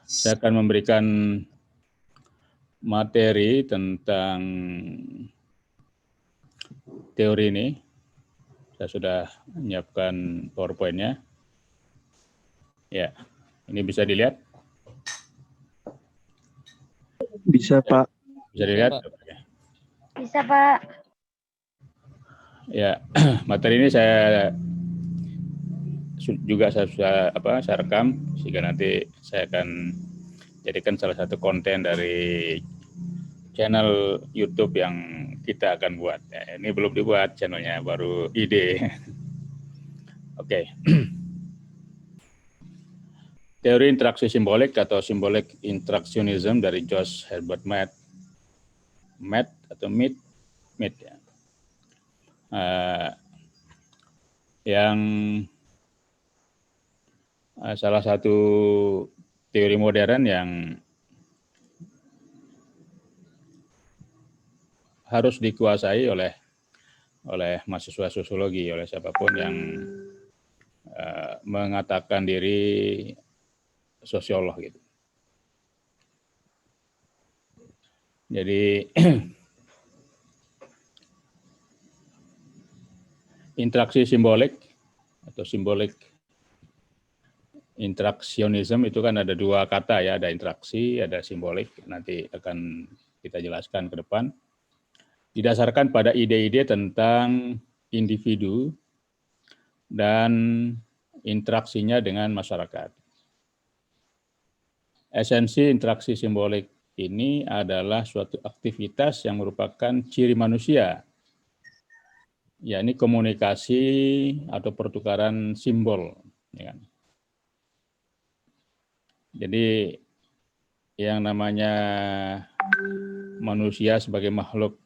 Saya akan memberikan materi tentang teori ini. Saya sudah menyiapkan PowerPoint-nya. Ya, ini bisa dilihat? Bisa, Pak. Bisa dilihat? Bisa, Pak. Ya, materi ini saya rekam sehingga nanti saya akan jadikan salah satu konten dari channel YouTube yang kita akan buat. Ya, ini belum dibuat channelnya, baru ide. Oke. Teori interaksi simbolik atau symbolic interactionism dari Josh Herbert Mead ya. Yang salah satu teori modern yang harus dikuasai oleh mahasiswa sosiologi, oleh siapapun yang mengatakan diri sosiolog gitu. Jadi interaksi simbolik atau symbolic interactionism itu kan ada dua kata ya, ada interaksi, ada simbolik. Nanti akan kita jelaskan ke depan. Didasarkan pada ide-ide tentang individu dan interaksinya dengan masyarakat. Esensi interaksi simbolik ini adalah suatu aktivitas yang merupakan ciri manusia, yakni komunikasi atau pertukaran simbol. Ya kan? Jadi yang namanya manusia sebagai makhluk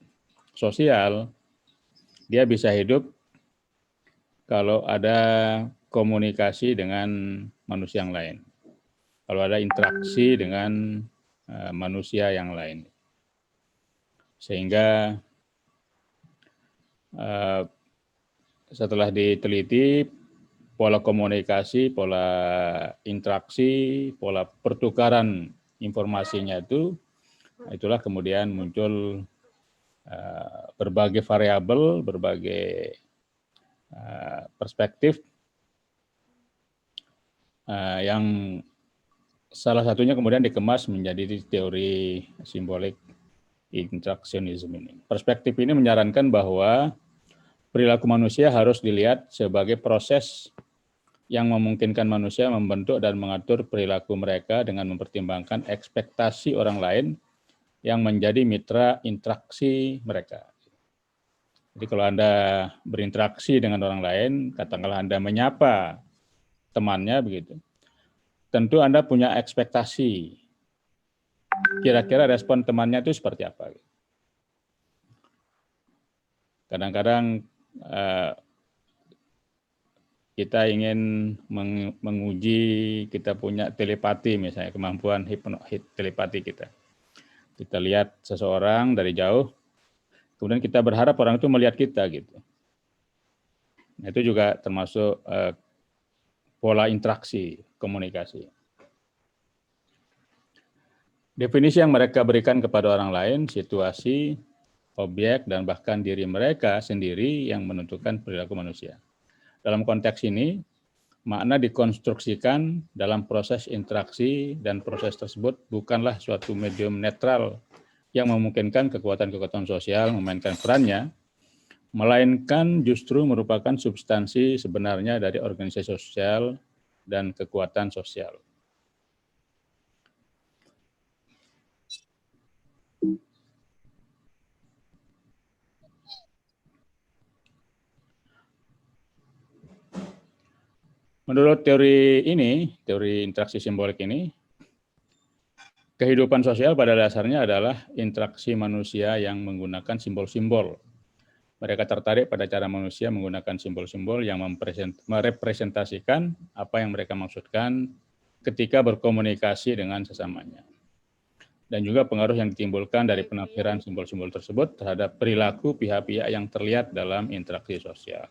sosial, dia bisa hidup kalau ada komunikasi dengan manusia yang lain. Kalau ada interaksi dengan manusia yang lain. Sehingga setelah diteliti pola komunikasi, pola interaksi, pola pertukaran informasinya itulah kemudian muncul berbagai variabel, berbagai perspektif yang salah satunya kemudian dikemas menjadi teori simbolik interactionism ini. Perspektif ini menyarankan bahwa perilaku manusia harus dilihat sebagai proses yang memungkinkan manusia membentuk dan mengatur perilaku mereka dengan mempertimbangkan ekspektasi orang lain yang menjadi mitra interaksi mereka. Jadi kalau Anda berinteraksi dengan orang lain, katakanlah Anda menyapa temannya begitu, tentu Anda punya ekspektasi. Kira-kira respon temannya itu seperti apa? Kadang-kadang kita ingin menguji kita punya telepati, misalnya kemampuan telepati kita. Kita lihat seseorang dari jauh, kemudian kita berharap orang itu melihat kita gitu. Nah, itu juga termasuk pola interaksi, komunikasi. Definisi yang mereka berikan kepada orang lain, situasi, objek, dan bahkan diri mereka sendiri yang menentukan perilaku manusia. Dalam konteks ini, makna dikonstruksikan dalam proses interaksi dan proses tersebut bukanlah suatu medium netral yang memungkinkan kekuatan-kekuatan sosial memainkan perannya, melainkan justru merupakan substansi sebenarnya dari organisasi sosial dan kekuatan sosial. Menurut teori ini, teori interaksi simbolik ini, kehidupan sosial pada dasarnya adalah interaksi manusia yang menggunakan simbol-simbol. Mereka tertarik pada cara manusia menggunakan simbol-simbol yang merepresentasikan apa yang mereka maksudkan ketika berkomunikasi dengan sesamanya. Dan juga pengaruh yang ditimbulkan dari penafsiran simbol-simbol tersebut terhadap perilaku pihak-pihak yang terlihat dalam interaksi sosial.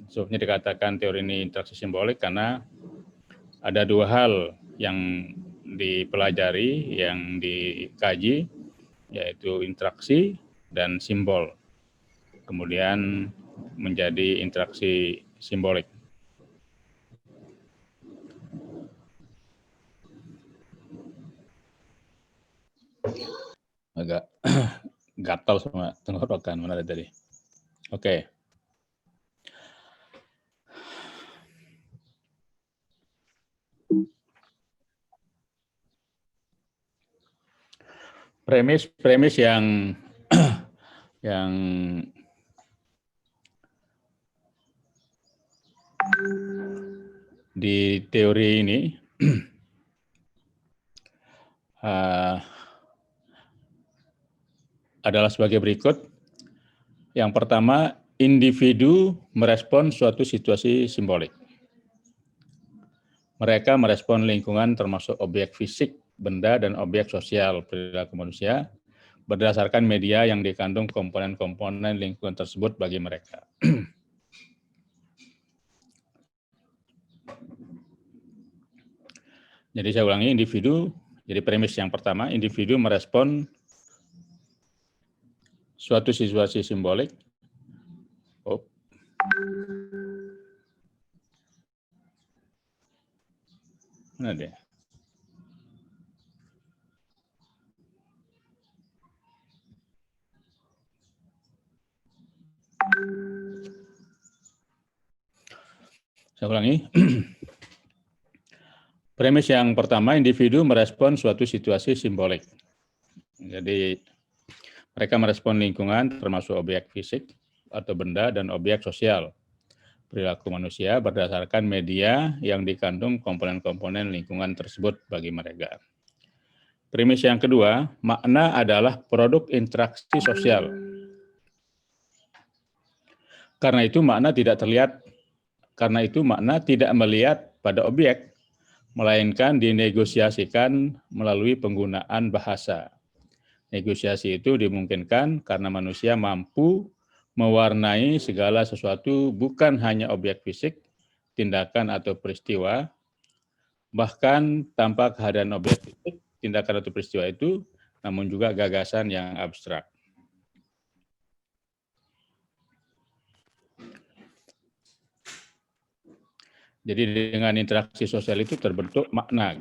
Sebabnya dikatakan teori ini interaksi simbolik karena ada dua hal yang dipelajari, yang dikaji, yaitu interaksi dan simbol. Kemudian menjadi interaksi simbolik. Agak gatal sama tenggorokan, mana tadi. Oke. Premis yang yang di teori ini adalah sebagai berikut. Yang pertama, individu merespon suatu situasi simbolik. Mereka merespon lingkungan termasuk objek fisik, benda, dan objek sosial perilaku manusia berdasarkan media yang dikandung komponen-komponen lingkungan tersebut bagi mereka. Jadi saya ulangi, individu, jadi premis yang pertama, individu merespon suatu situasi simbolik. Mana dia? Saya ulangi. Premis yang pertama, individu merespon suatu situasi simbolik. Jadi mereka merespon lingkungan termasuk objek fisik atau benda dan objek sosial perilaku manusia berdasarkan media yang dikandung komponen-komponen lingkungan tersebut bagi mereka. Premis yang kedua, makna adalah produk interaksi sosial. Karena itu makna tidak melihat pada objek, melainkan dinegosiasikan melalui penggunaan bahasa. Negosiasi itu dimungkinkan karena manusia mampu mewarnai segala sesuatu, bukan hanya objek fisik, tindakan atau peristiwa, bahkan tanpa kehadiran objek fisik, tindakan atau peristiwa itu, namun juga gagasan yang abstrak. Jadi dengan interaksi sosial itu terbentuk makna.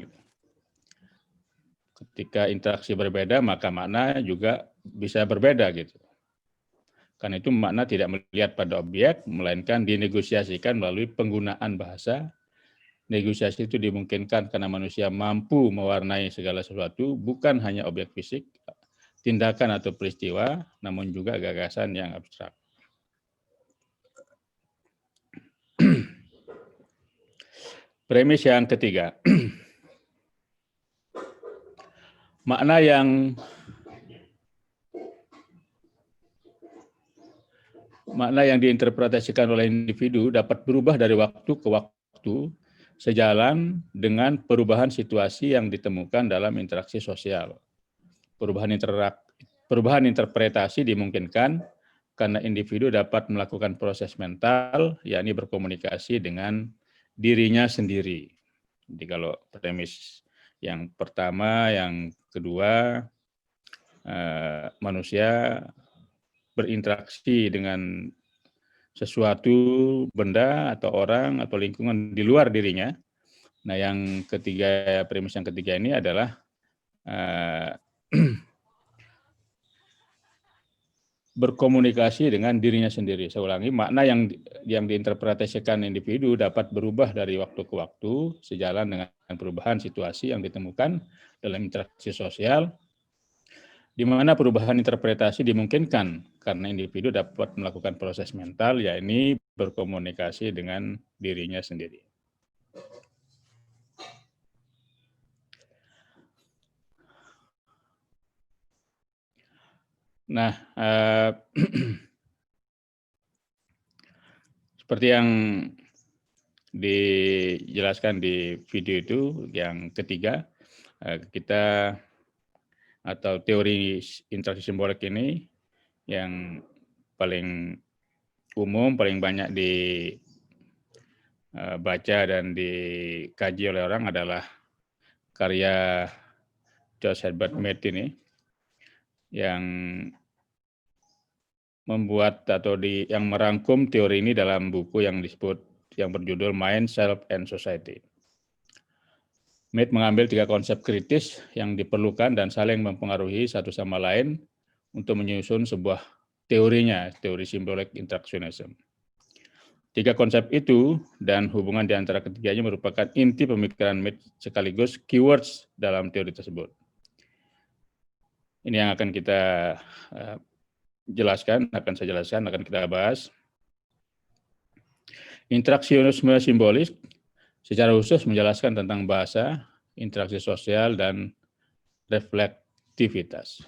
Ketika interaksi berbeda, maka makna juga bisa berbeda gitu. Karena itu makna tidak melihat pada objek, melainkan dinegosiasikan melalui penggunaan bahasa. Negosiasi itu dimungkinkan karena manusia mampu mewarnai segala sesuatu, bukan hanya objek fisik, tindakan atau peristiwa, namun juga gagasan yang abstrak. Premis yang ketiga. Makna yang diinterpretasikan oleh individu dapat berubah dari waktu ke waktu sejalan dengan perubahan situasi yang ditemukan dalam interaksi sosial. Perubahan interpretasi dimungkinkan karena individu dapat melakukan proses mental, yakni berkomunikasi dengan dirinya sendiri. Jadi kalau premis yang pertama, yang kedua, manusia berinteraksi dengan sesuatu, benda, atau orang, atau lingkungan di luar dirinya. Nah, yang ketiga, premis yang ketiga ini adalah berkomunikasi dengan dirinya sendiri. Saya ulangi, makna yang diinterpretasikan individu dapat berubah dari waktu ke waktu, sejalan dengan perubahan situasi yang ditemukan dalam interaksi sosial, di mana perubahan interpretasi dimungkinkan karena individu dapat melakukan proses mental, yakni berkomunikasi dengan dirinya sendiri. Nah, seperti yang dijelaskan di video itu, yang ketiga, kita atau teori interaksi simbolik ini yang paling umum, paling banyak baca dan dikaji oleh orang adalah karya George Herbert Mead ini, yang membuat atau yang merangkum teori ini dalam buku yang berjudul Mind, Self, and Society. Mead mengambil 3 konsep kritis yang diperlukan dan saling mempengaruhi satu sama lain untuk menyusun sebuah teorinya, teori symbolic interactionism. 3 konsep itu dan hubungan di antara ketiganya merupakan inti pemikiran Mead sekaligus keywords dalam teori tersebut. Ini yang akan kita akan kita bahas. Interaksionisme simbolis secara khusus menjelaskan tentang bahasa, interaksi sosial, dan reflektivitas.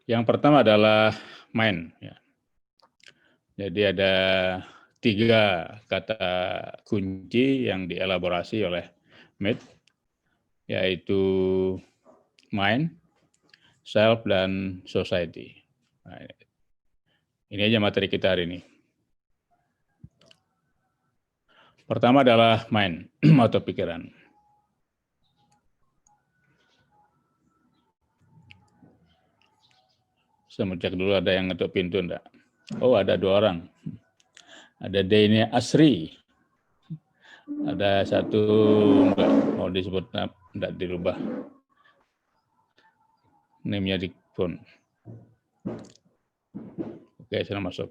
Yang pertama adalah mind. Ya. Jadi ada 3 kata kunci yang dielaborasi oleh Mead, yaitu mind, self, dan society. Nah, ini aja materi kita hari ini. Pertama adalah mind atau pikiran. Saya mau cek dulu ada yang ngetuk pintu enggak? Oh, ada 2 orang. Ada Deni Asri. Ada 1 enggak mau disebut, enggak dirubah. Name-nya di phone. Oke, saya masuk.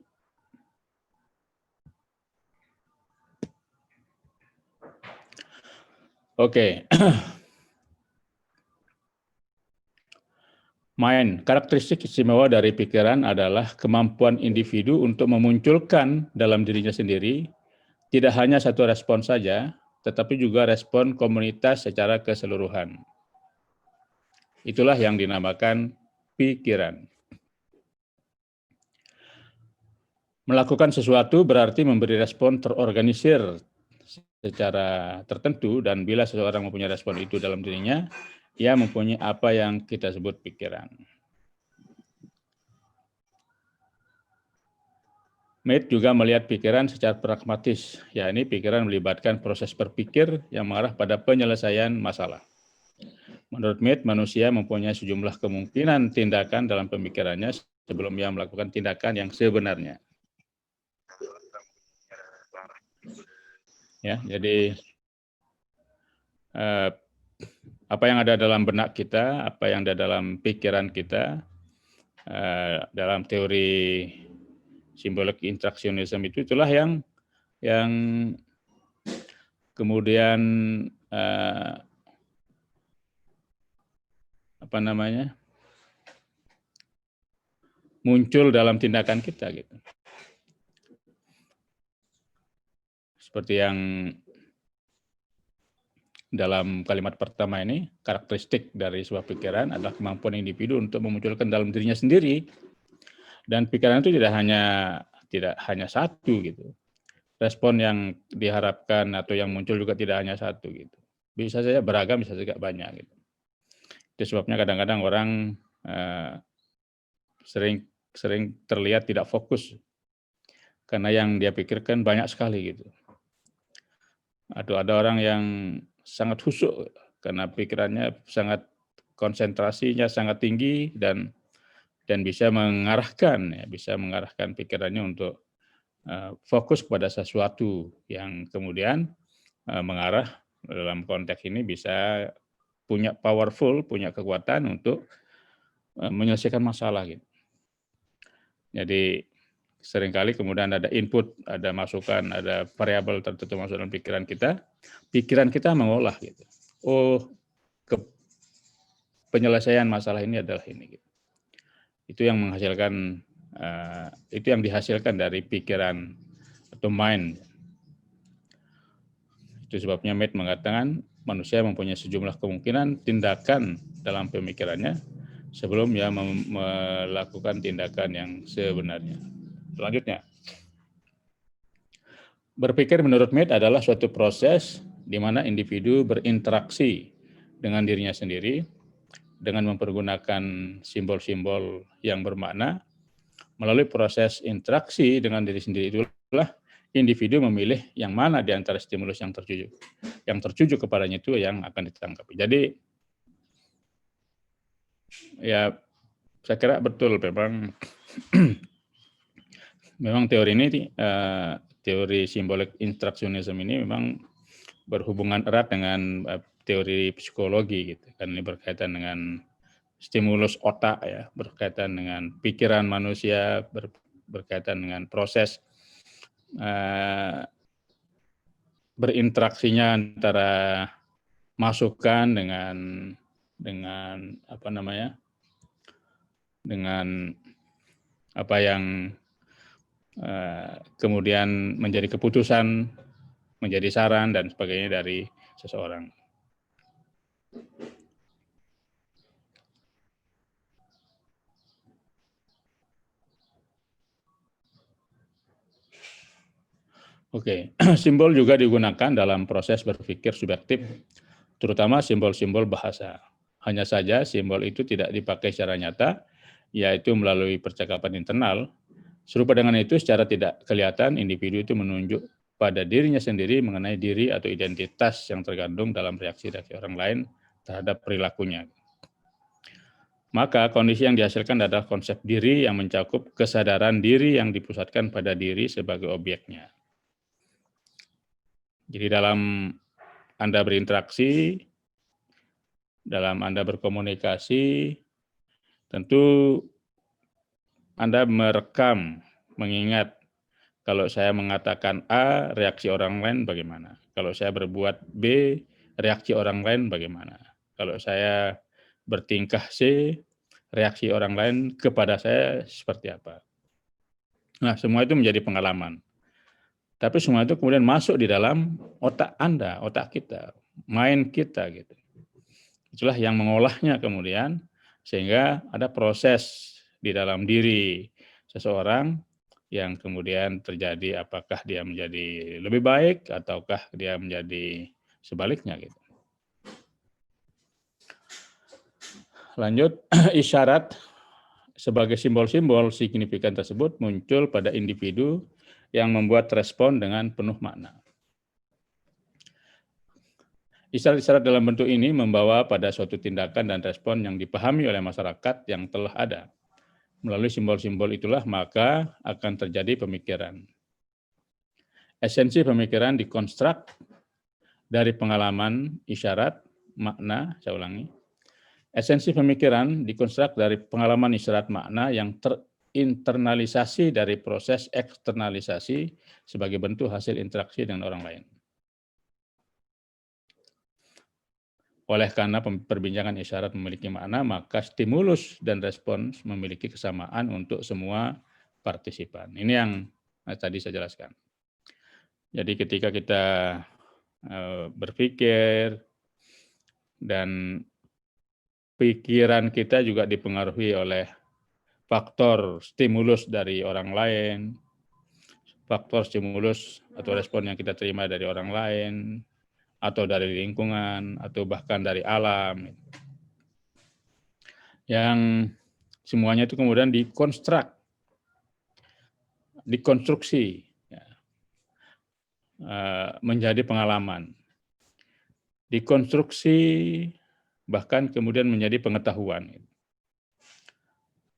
Oke. Mind, karakteristik istimewa dari pikiran adalah kemampuan individu untuk memunculkan dalam dirinya sendiri tidak hanya satu respon saja, tetapi juga respon komunitas secara keseluruhan. Itulah yang dinamakan pikiran. Melakukan sesuatu berarti memberi respon terorganisir secara tertentu, dan bila seseorang mempunyai respon itu dalam dirinya, ia mempunyai apa yang kita sebut pikiran. Mead juga melihat pikiran secara pragmatis, yakni pikiran melibatkan proses berpikir yang mengarah pada penyelesaian masalah. Menurut Mead, manusia mempunyai sejumlah kemungkinan tindakan dalam pemikirannya sebelum ia melakukan tindakan yang sebenarnya. Ya, jadi apa yang ada dalam benak kita, apa yang ada dalam pikiran kita, dalam teori symbolic interactionism itulah yang kemudian muncul dalam tindakan kita gitu. Seperti yang dalam kalimat pertama ini, karakteristik dari sebuah pikiran adalah kemampuan individu untuk memunculkan dalam dirinya sendiri, dan pikiran itu tidak hanya satu gitu. Respon yang diharapkan atau yang muncul juga tidak hanya satu gitu. Bisa saja beragam, bisa juga banyak gitu. Itu sebabnya kadang-kadang orang sering terlihat tidak fokus karena yang dia pikirkan banyak sekali gitu. Atau ada orang yang sangat khusyuk karena pikirannya sangat, konsentrasinya sangat tinggi dan bisa mengarahkan pikirannya untuk fokus pada sesuatu yang kemudian mengarah dalam konteks ini bisa punya kekuatan untuk menyelesaikan masalah gitu. Jadi seringkali kemudian ada input, ada masukan, ada variabel tertentu masuk dalam pikiran kita mengolah gitu. Oh, penyelesaian masalah ini adalah ini gitu. Itu yang menghasilkan, itu yang dihasilkan dari pikiran atau mind. Itu sebabnya Mead mengatakan manusia mempunyai sejumlah kemungkinan tindakan dalam pemikirannya sebelum ia melakukan tindakan yang sebenarnya. Selanjutnya, berpikir menurut Mead adalah suatu proses di mana individu berinteraksi dengan dirinya sendiri dengan mempergunakan simbol-simbol yang bermakna Melalui proses interaksi dengan diri sendiri itulah individu memilih yang mana di antara stimulus yang tertuju kepadanya itu yang akan ditangkapi. Jadi ya saya kira betul memang teori ini teori simbolik instruksionisme ini memang berhubungan erat dengan teori psikologi gitu kan, ini berkaitan dengan stimulus otak ya, berkaitan dengan pikiran manusia, berkaitan dengan proses berinteraksinya antara masukan dengan apa namanya, dengan apa yang kemudian menjadi keputusan, menjadi saran dan sebagainya dari seseorang. Oke, simbol juga digunakan dalam proses berpikir subjektif, terutama simbol-simbol bahasa. Hanya saja simbol itu tidak dipakai secara nyata, yaitu melalui percakapan internal. Serupa dengan itu, secara tidak kelihatan, individu itu menunjuk pada dirinya sendiri mengenai diri atau identitas yang tergantung dalam reaksi-reaksi orang lain terhadap perilakunya. Maka kondisi yang dihasilkan adalah konsep diri yang mencakup kesadaran diri yang dipusatkan pada diri sebagai objeknya. Jadi dalam Anda berinteraksi, dalam Anda berkomunikasi, tentu Anda merekam, mengingat kalau saya mengatakan A, reaksi orang lain bagaimana? Kalau saya berbuat B, reaksi orang lain bagaimana? Kalau saya bertingkah C, reaksi orang lain kepada saya seperti apa? Nah, semua itu menjadi pengalaman. Tapi semua itu kemudian masuk di dalam otak Anda, otak kita, mind kita gitu. Itulah yang mengolahnya kemudian sehingga ada proses di dalam diri seseorang yang kemudian terjadi, apakah dia menjadi lebih baik ataukah dia menjadi sebaliknya gitu. Lanjut, isyarat sebagai simbol-simbol signifikan tersebut muncul pada individu yang membuat respon dengan penuh makna. Isyarat-isyarat dalam bentuk ini membawa pada suatu tindakan dan respon yang dipahami oleh masyarakat yang telah ada. Melalui simbol-simbol itulah maka akan terjadi pemikiran. Esensi pemikiran dikonstruk dari pengalaman isyarat, makna, saya ulangi. Esensi pemikiran dikonstruk dari pengalaman isyarat makna yang internalisasi dari proses eksternalisasi sebagai bentuk hasil interaksi dengan orang lain. Oleh karena perbincangan isyarat memiliki makna, maka stimulus dan respons memiliki kesamaan untuk semua partisipan. Ini yang tadi saya jelaskan. Jadi ketika kita berpikir dan pikiran kita juga dipengaruhi oleh faktor stimulus dari orang lain, faktor stimulus atau respon yang kita terima dari orang lain, atau dari lingkungan, atau bahkan dari alam. Yang semuanya itu kemudian dikonstruksi, menjadi pengalaman. Dikonstruksi bahkan kemudian menjadi pengetahuan.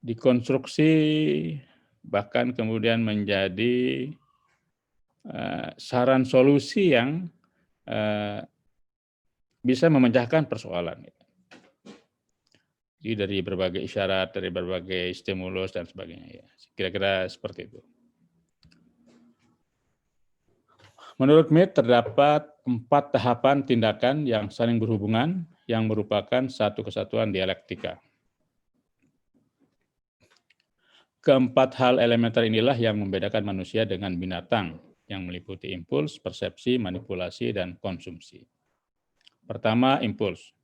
Dikonstruksi bahkan kemudian menjadi saran solusi yang bisa memecahkan persoalan. Jadi dari berbagai isyarat, dari berbagai stimulus dan sebagainya. Kira-kira seperti itu. Menurut Mead terdapat 4 tahapan tindakan yang saling berhubungan yang merupakan satu kesatuan dialektika. Keempat hal elementer inilah yang membedakan manusia dengan binatang yang meliputi impuls, persepsi, manipulasi, dan konsumsi. Pertama, impuls.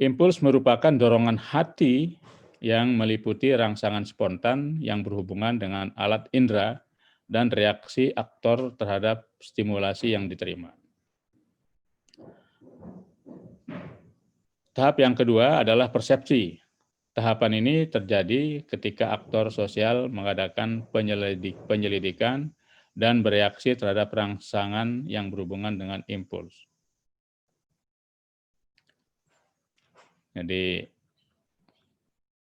Impuls merupakan dorongan hati yang meliputi rangsangan spontan yang berhubungan dengan alat indera dan reaksi aktor terhadap stimulasi yang diterima. Tahap yang kedua adalah persepsi. Tahapan ini terjadi ketika aktor sosial mengadakan penyelidikan dan bereaksi terhadap rangsangan yang berhubungan dengan impuls. Jadi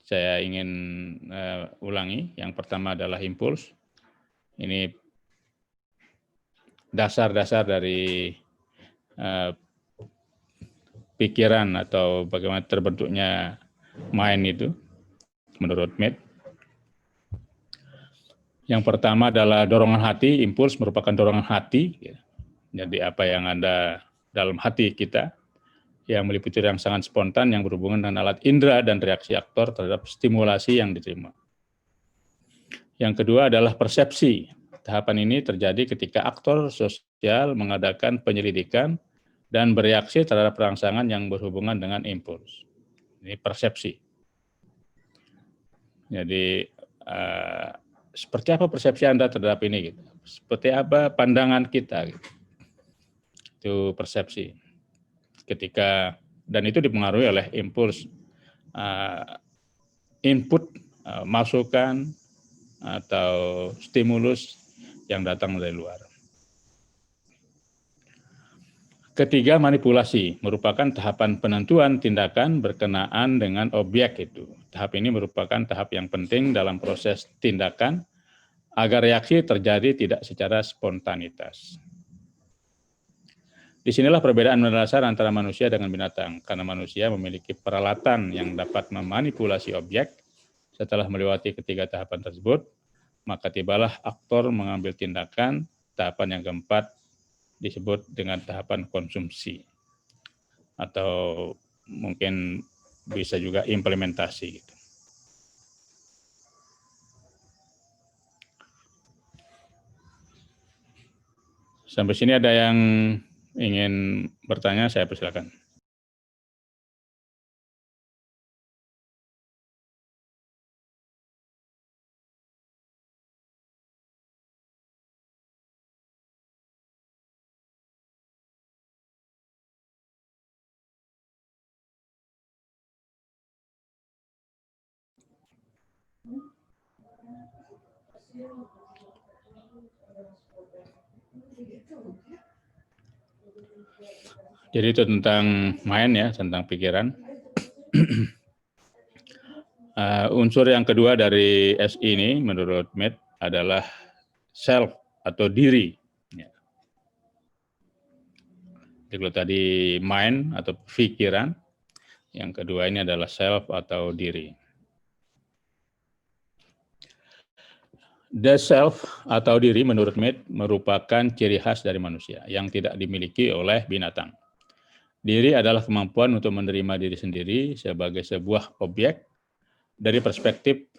saya ingin ulangi, yang pertama adalah impuls. Ini dasar-dasar dari pikiran atau bagaimana terbentuknya mind itu menurut Mead. Yang pertama adalah dorongan hati. Impuls merupakan dorongan hati. Jadi apa yang ada dalam hati kita yang meliputi rangsangan spontan yang berhubungan dengan alat indera dan reaksi aktor terhadap stimulasi yang diterima. Yang kedua adalah persepsi. Tahapan ini terjadi ketika aktor sosial mengadakan penyelidikan dan bereaksi terhadap rangsangan yang berhubungan dengan impuls. Ini persepsi. Jadi seperti apa persepsi Anda terhadap ini? Gitu. Seperti apa pandangan kita? Gitu. Itu persepsi. Dan itu dipengaruhi oleh impuls, input, masukan atau stimulus yang datang dari luar. Ketiga, manipulasi merupakan tahapan penentuan tindakan berkenaan dengan objek itu. Tahap ini merupakan tahap yang penting dalam proses tindakan agar reaksi terjadi tidak secara spontanitas. Disinilah perbedaan mendasar antara manusia dengan binatang, karena manusia memiliki peralatan yang dapat memanipulasi objek. Setelah melewati ketiga tahapan tersebut, maka tibalah aktor mengambil tindakan. Tahapan yang keempat disebut dengan tahapan konsumsi, atau mungkin bisa juga implementasi. Gitu. Sampai sini ada yang ingin bertanya, saya persilakan. Jadi itu tentang mind ya, tentang pikiran. Unsur yang kedua dari SI ini menurut Mead adalah self atau diri. Ya. Jadi kalau tadi mind atau pikiran, yang kedua ini adalah self atau diri. The self atau diri menurut Mead merupakan ciri khas dari manusia yang tidak dimiliki oleh binatang. Diri adalah kemampuan untuk menerima diri sendiri sebagai sebuah objek dari perspektif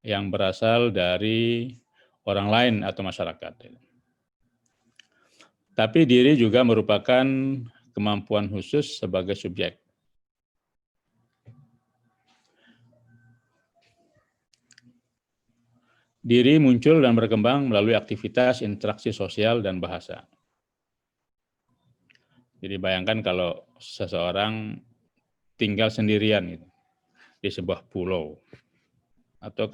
yang berasal dari orang lain atau masyarakat. Tapi diri juga merupakan kemampuan khusus sebagai subjek. Diri muncul dan berkembang melalui aktivitas interaksi sosial dan bahasa. Jadi bayangkan kalau seseorang tinggal sendirian gitu, di sebuah pulau, atau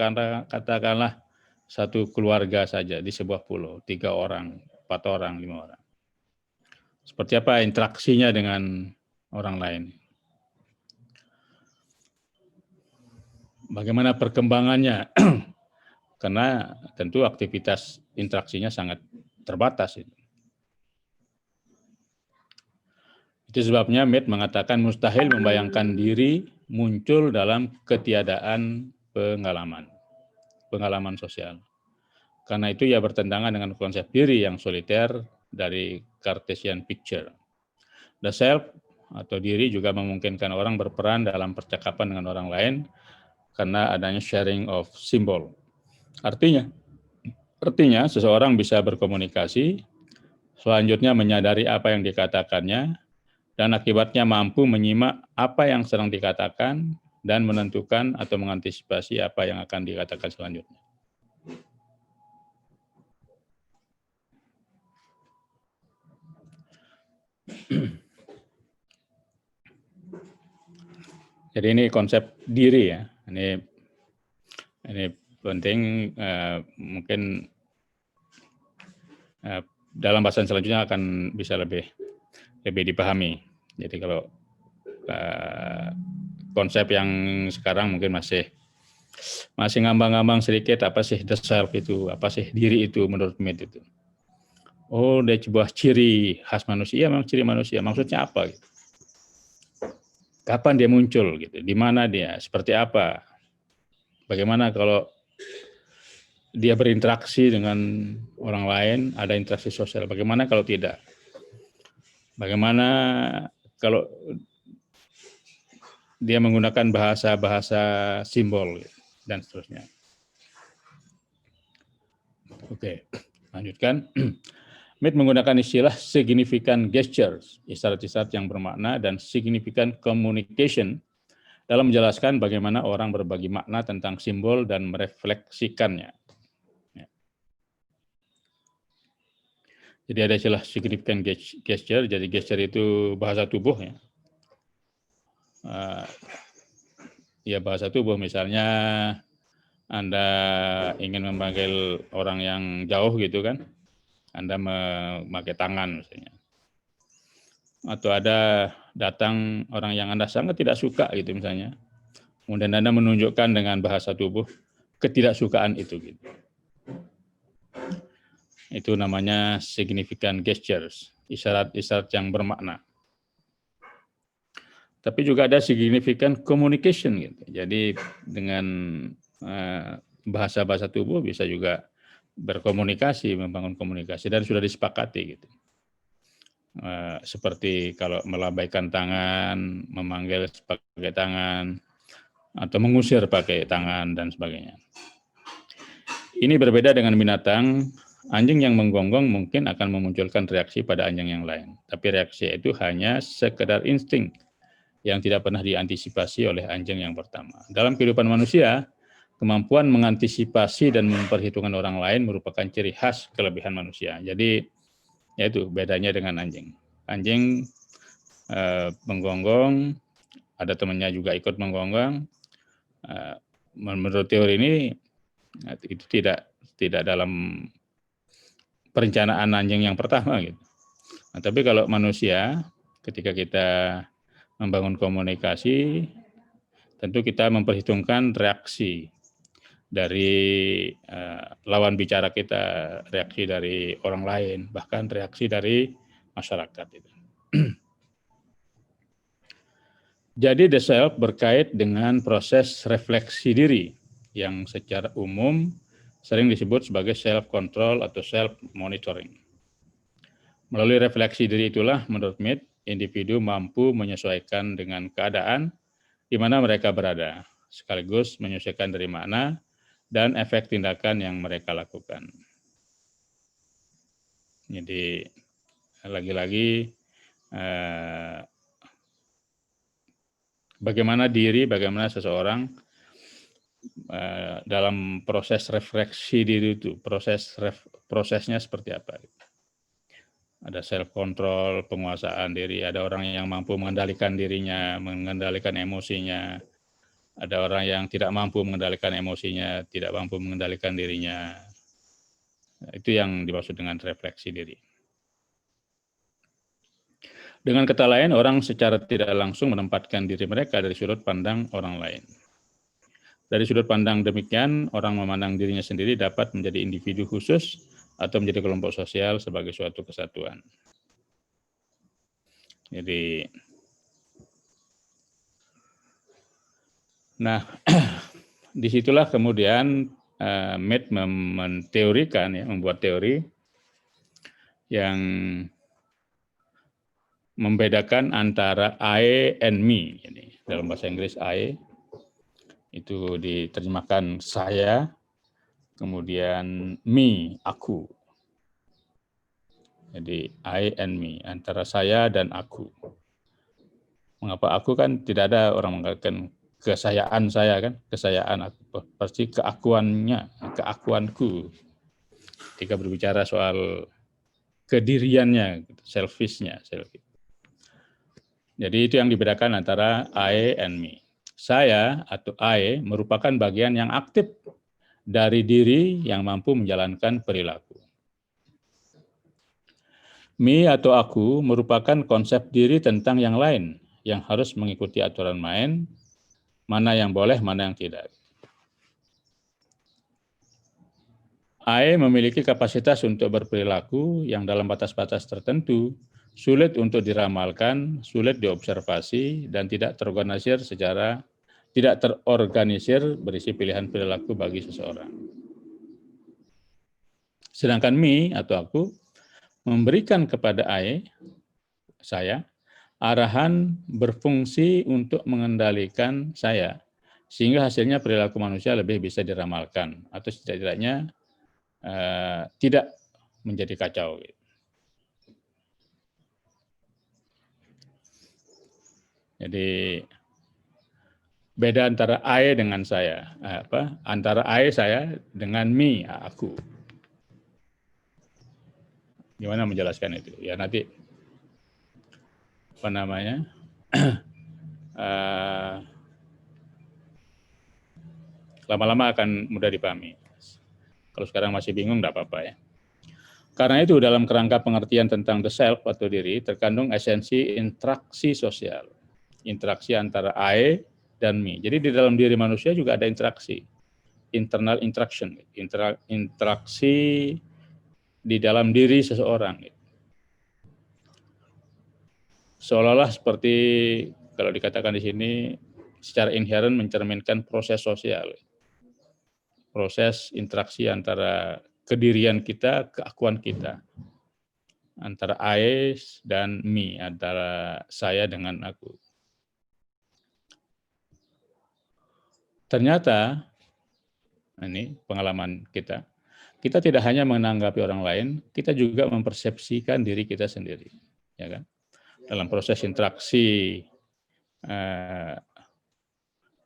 katakanlah satu keluarga saja di sebuah pulau, 3 orang, 4 orang, 5 orang. Seperti apa interaksinya dengan orang lain? Bagaimana perkembangannya? Karena tentu aktivitas interaksinya sangat terbatas. Itu sebabnya Mead mengatakan mustahil membayangkan diri muncul dalam ketiadaan pengalaman sosial. Karena itu ia bertentangan dengan konsep diri yang soliter dari Cartesian picture. The self atau diri juga memungkinkan orang berperan dalam percakapan dengan orang lain karena adanya sharing of symbol. Artinya seseorang bisa berkomunikasi, selanjutnya menyadari apa yang dikatakannya, dan akibatnya mampu menyimak apa yang sedang dikatakan dan menentukan atau mengantisipasi apa yang akan dikatakan selanjutnya. Jadi ini konsep diri ya. Ini penting, mungkin dalam bahasan selanjutnya akan bisa lebih dipahami. Jadi kalau konsep yang sekarang mungkin masih ngambang-ngambang sedikit, apa sih the self itu, apa sih diri itu menurut Mead itu. Oh, dia sebuah ciri khas manusia, memang ciri manusia. Maksudnya apa? Gitu. Kapan dia muncul? Gitu. Di mana dia? Seperti apa? Bagaimana kalau dia berinteraksi dengan orang lain, ada interaksi sosial? Bagaimana kalau tidak? Bagaimana kalau dia menggunakan bahasa-bahasa simbol dan seterusnya? Oke, lanjutkan. Mead menggunakan istilah significant gestures, isyarat-isyarat yang bermakna, dan significant communication dalam menjelaskan bagaimana orang berbagi makna tentang simbol dan merefleksikannya. Ya. Jadi ada istilah significant gesture, jadi gesture itu bahasa tubuh ya. Ya bahasa tubuh, misalnya Anda ingin memanggil orang yang jauh gitu kan, Anda memakai tangan misalnya. Atau ada datang orang yang Anda sangat tidak suka gitu misalnya. Kemudian Anda menunjukkan dengan bahasa tubuh ketidaksukaan itu gitu. Itu namanya significant gestures, isyarat-isyarat yang bermakna. Tapi juga ada significant communication gitu. Jadi dengan bahasa-bahasa tubuh bisa juga berkomunikasi, membangun komunikasi, dan sudah disepakati gitu. Seperti kalau melambaikan tangan, memanggil pakai tangan, atau mengusir pakai tangan, dan sebagainya. Ini berbeda dengan binatang. Anjing yang menggonggong mungkin akan memunculkan reaksi pada anjing yang lain. Tapi reaksi itu hanya sekedar insting yang tidak pernah diantisipasi oleh anjing yang pertama. Dalam kehidupan manusia, kemampuan mengantisipasi dan memperhitungkan orang lain merupakan ciri khas kelebihan manusia. Jadi, yaitu bedanya dengan anjing. Anjing menggonggong, ada temannya juga ikut menggonggong. Menurut teori ini itu tidak dalam perencanaan anjing yang pertama gitu. Nah, tapi kalau manusia, ketika kita membangun komunikasi, tentu kita memperhitungkan reaksi dari lawan bicara kita, reaksi dari orang lain, bahkan reaksi dari masyarakat itu. Jadi the self berkait dengan proses refleksi diri yang secara umum sering disebut sebagai self-control atau self-monitoring. Melalui refleksi diri itulah, menurut Mead, individu mampu menyesuaikan dengan keadaan di mana mereka berada, sekaligus menyesuaikan dari makna dan efek tindakan yang mereka lakukan. Jadi, lagi-lagi, bagaimana bagaimana seseorang dalam proses refleksi diri itu, prosesnya seperti apa. Ada self-control, penguasaan diri, ada orang yang mampu mengendalikan dirinya, mengendalikan emosinya, ada orang yang tidak mampu mengendalikan emosinya, tidak mampu mengendalikan dirinya. Itu yang dimaksud dengan refleksi diri. Dengan kata lain, orang secara tidak langsung menempatkan diri mereka dari sudut pandang orang lain. Dari sudut pandang demikian, orang memandang dirinya sendiri dapat menjadi individu khusus atau menjadi kelompok sosial sebagai suatu kesatuan. Jadi, nah, disitulah kemudian Mead menteorikan, ya, membuat teori yang membedakan antara I and me. Jadi, dalam bahasa Inggris I itu diterjemahkan saya, kemudian me, aku. Jadi I and me, antara saya dan aku. Mengapa aku? Kan tidak ada orang mengatakan kesayaan saya kan, kesayaan aku, pasti keakuannya, keakuanku. Ketika berbicara soal kediriannya, selfish-nya. Jadi itu yang dibedakan antara I and me. Saya atau I merupakan bagian yang aktif dari diri yang mampu menjalankan perilaku. Me atau aku merupakan konsep diri tentang yang lain yang harus mengikuti aturan main, mana yang boleh, mana yang tidak. I memiliki kapasitas untuk berperilaku yang dalam batas-batas tertentu sulit untuk diramalkan, sulit diobservasi, dan tidak terorganisir berisi pilihan perilaku bagi seseorang. Sedangkan me atau aku memberikan kepada saya, arahan berfungsi untuk mengendalikan saya, sehingga hasilnya perilaku manusia lebih bisa diramalkan, atau setidaknya tidak menjadi kacau. Jadi beda antara I dengan saya, antara I saya dengan me aku. Gimana menjelaskan itu? Ya nanti lama-lama akan mudah dipahami. Kalau sekarang masih bingung, enggak apa-apa ya. Karena itu dalam kerangka pengertian tentang the self atau diri terkandung esensi interaksi sosial. Interaksi antara I dan me. Jadi di dalam diri manusia juga ada interaksi. Internal interaction. Interaksi di dalam diri seseorang. Seolah-olah seperti kalau dikatakan di sini secara inheren mencerminkan proses sosial. Proses interaksi antara kedirian kita, keakuan kita. Antara I dan me, antara saya dengan aku. Ternyata, ini pengalaman kita tidak hanya menanggapi orang lain, kita juga mempersepsikan diri kita sendiri. Ya kan? Dalam proses interaksi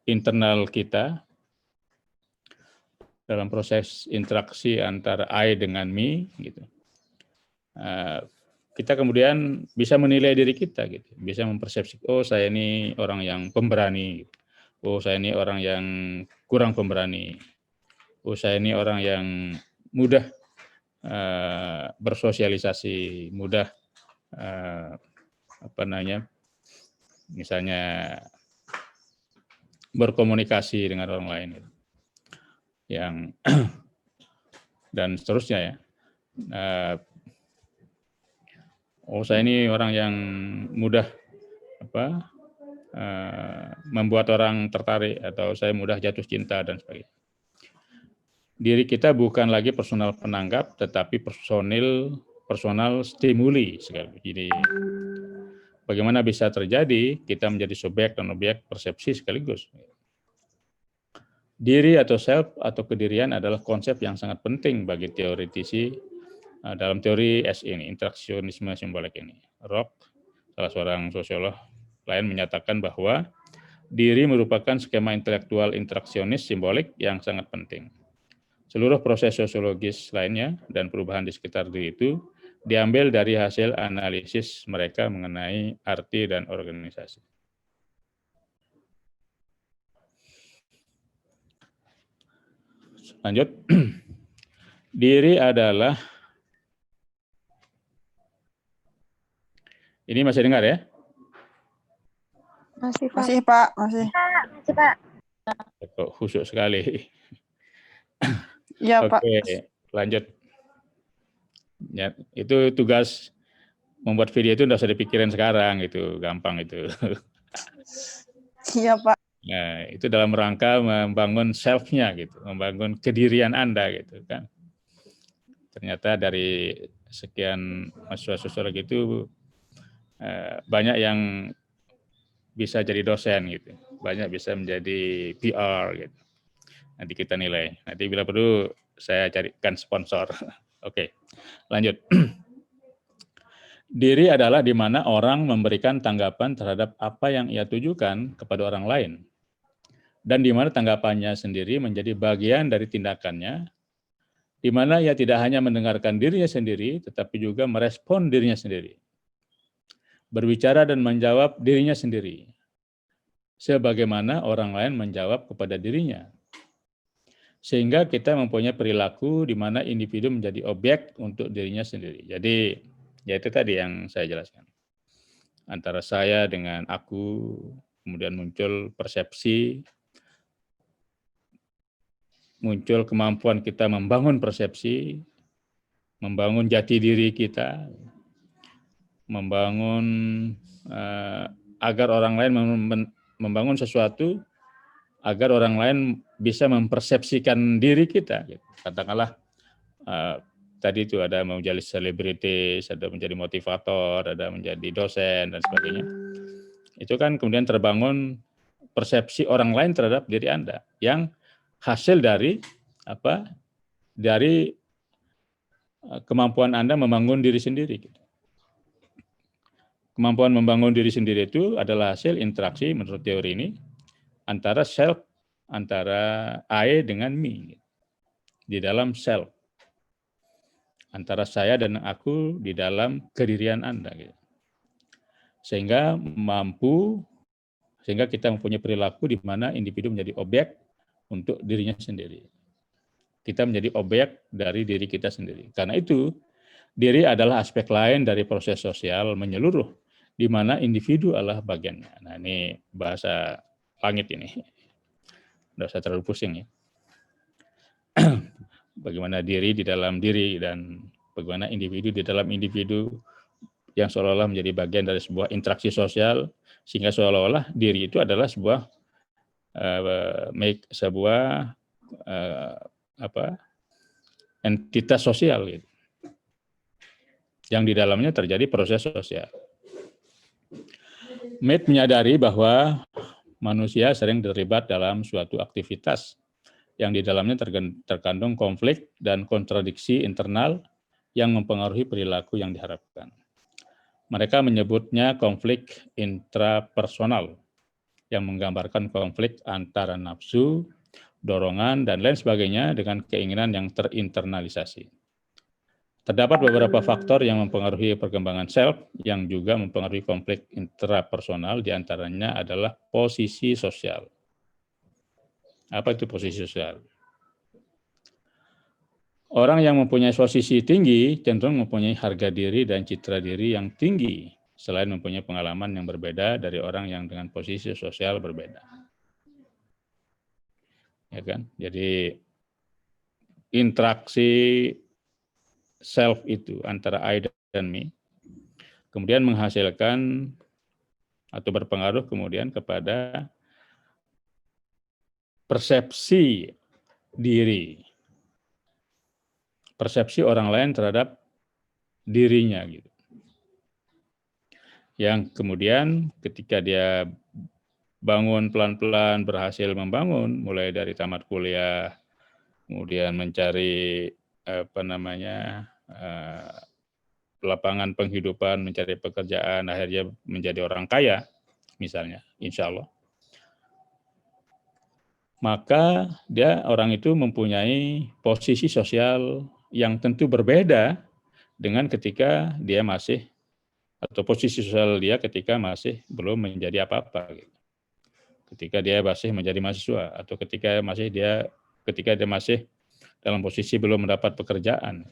internal kita, dalam proses interaksi antara I dengan me, gitu. Kita kemudian bisa menilai diri kita, gitu. Bisa mempersepsi, oh saya ini orang yang pemberani, oh saya ini orang yang kurang pemberani, oh saya ini orang yang mudah bersosialisasi, mudah misalnya berkomunikasi dengan orang lain, yang dan seterusnya ya. Oh saya ini orang yang mudah membuat orang tertarik, atau saya mudah jatuh cinta dan sebagainya. Diri kita bukan lagi personal penanggap, tetapi personal stimuli sekali. Jadi bagaimana bisa terjadi kita menjadi subjek dan objek persepsi sekaligus. Diri atau self atau kedirian adalah konsep yang sangat penting bagi teoretisi dalam teori SI ini, interaksionisme simbolik ini. Rock, salah seorang sosiolog lain, menyatakan bahwa diri merupakan skema intelektual interaksionis simbolik yang sangat penting. Seluruh proses sosiologis lainnya dan perubahan di sekitar diri itu diambil dari hasil analisis mereka mengenai arti dan organisasi. Lanjut. Diri adalah, ini masih dengar ya? Masih Pak. Masih Pak. Kok khusyuk sekali. Iya Pak. Oke, lanjut. Ya, itu tugas membuat video itu nggak usah dipikirin sekarang, itu gampang itu. Iya Pak. Nah, itu dalam rangka membangun self-nya gitu, membangun kedirian Anda gitu kan. Ternyata dari sekian mahasiswa sosiologi itu banyak yang bisa jadi dosen gitu, banyak bisa menjadi PR gitu. Nanti kita nilai. Nanti bila perlu saya carikan sponsor. Oke, lanjut. Diri adalah di mana orang memberikan tanggapan terhadap apa yang ia tujukan kepada orang lain. Dan di mana tanggapannya sendiri menjadi bagian dari tindakannya, di mana ia tidak hanya mendengarkan dirinya sendiri, tetapi juga merespon dirinya sendiri. Berbicara dan menjawab dirinya sendiri. sebagaimana orang lain menjawab kepada dirinya. Sehingga kita mempunyai perilaku di mana individu menjadi objek untuk dirinya sendiri. Jadi, ya itu tadi yang saya jelaskan. Antara saya dengan aku, kemudian muncul persepsi, muncul kemampuan kita membangun persepsi, membangun jati diri kita, membangun agar orang lain membangun sesuatu, agar orang lain bisa mempersepsikan diri kita. Katakanlah tadi itu ada menjadi selebritis, ada menjadi motivator, ada menjadi dosen dan sebagainya. Itu kan kemudian terbangun persepsi orang lain terhadap diri Anda yang hasil dari apa? Dari kemampuan Anda membangun diri sendiri. Kemampuan membangun diri sendiri itu adalah hasil interaksi menurut teori ini antara self, antara I dengan me, di dalam self. Antara saya dan aku di dalam kedirian Anda. Sehingga kita mempunyai perilaku di mana individu menjadi objek untuk dirinya sendiri. Kita menjadi objek dari diri kita sendiri. Karena itu, diri adalah aspek lain dari proses sosial menyeluruh, di mana individu adalah bagiannya. Nah, ini bahasa langit ini. Tidak usah terlalu pusing ya. Bagaimana diri di dalam diri dan bagaimana individu di dalam individu yang seolah-olah menjadi bagian dari sebuah interaksi sosial, sehingga seolah-olah diri itu adalah sebuah entitas sosial gitu, yang di dalamnya terjadi proses sosial. Mead menyadari bahwa manusia sering terlibat dalam suatu aktivitas yang di dalamnya terkandung konflik dan kontradiksi internal yang mempengaruhi perilaku yang diharapkan. Mereka menyebutnya konflik intrapersonal, yang menggambarkan konflik antara nafsu, dorongan, dan lain sebagainya dengan keinginan yang terinternalisasi. Terdapat beberapa faktor yang mempengaruhi perkembangan self yang juga mempengaruhi konflik intrapersonal, diantaranya adalah posisi sosial. Apa itu posisi sosial? Orang yang mempunyai posisi tinggi cenderung mempunyai harga diri dan citra diri yang tinggi, selain mempunyai pengalaman yang berbeda dari orang yang dengan posisi sosial berbeda. Ya kan? Jadi interaksi self itu antara I dan me kemudian menghasilkan atau berpengaruh kemudian kepada persepsi diri, persepsi orang lain terhadap dirinya gitu. Yang kemudian ketika dia bangun pelan-pelan, berhasil membangun mulai dari tamat kuliah, kemudian mencari lapangan penghidupan, mencari pekerjaan, akhirnya menjadi orang kaya misalnya, insya Allah. Maka orang itu mempunyai posisi sosial yang tentu berbeda dengan ketika dia masih, atau posisi sosial dia ketika masih belum menjadi apa-apa. Ketika dia masih menjadi mahasiswa, atau ketika dia masih dalam posisi belum mendapat pekerjaan,